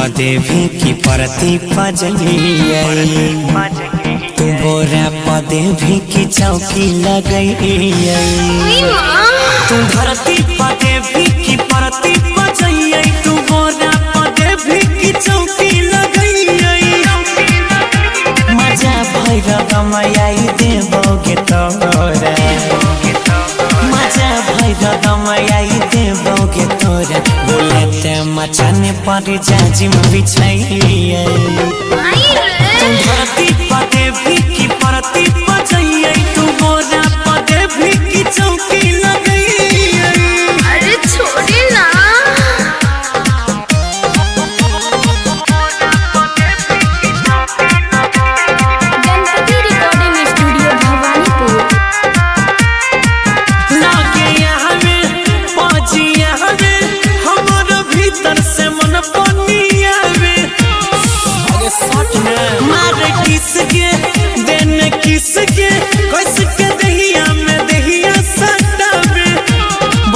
पदे भी की परती पजलिए तू बोरा पदे भी की चौकी लगइए तू धरती पदे भी की परती पजइए तू बोरा पदे भी की चौकी लगइए मजा भइल गमयाई देबोगे तोरा मजा भइल गमयाई देबोगे तोरा बोलते मचाने पर जाजिम बिछाइए तू धरती पदे भी की परती पजइए तू बोरा पदे भी की चौकी लगइए। अरे छोड़े ना गणपति रिकॉर्डिंग स्टूडियो भवानीपुर लागे यहाँ में पाजी यहाँ में हमारा भीतर से मन पनिया में अरे सच में मारे किसके देने किसके कैसे के दहिया में दहिया सटावे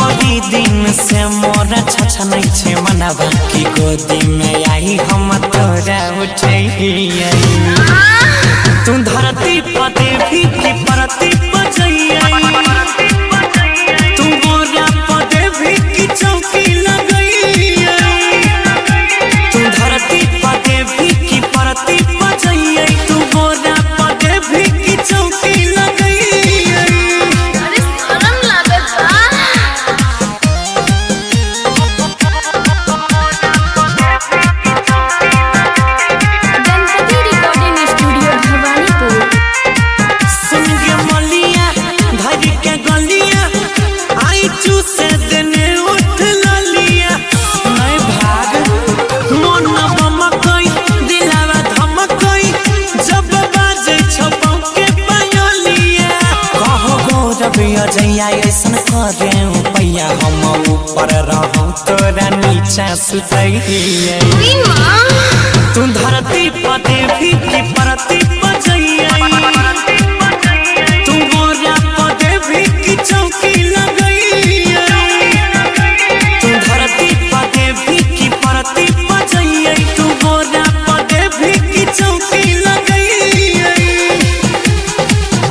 बड़ी दिन से मोरा छछ नहीं छे मनवा की गोदी में आई हम तोरा उठैया तू धरती पदे भी की परती पजइए तू बोरा पदे भी की चौकी लगइए तू धरती पदे भी की परती पजइए तू बोरा पदे भी की चौकी लगइए। अरे शर्म लागत बा गणपति रिकॉर्डिंग स्टूडियो भवानीपुर सुन के मलिया घर के गलिया आई चूसे देने उठ ललिया मैं भाग मन बमकई दिलावा धमकई जब बाजे छपौ के पायलिया कहो गौरव अजैया ऐसन करे पैया हम ऊपर रहूं तोरा नीचा सुतइए तू धरती पदे भी की परती पजइए तू बोरा पदे भी की चौकी लगइए तू धरती पदे भी की परती पजइए तू बोरा पदे भी की चौकी लगइए।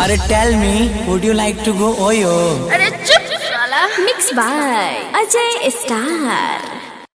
अरे tell me would you like to go ओयो। अरे चुप साला मिक्स बाय अजय स्टार।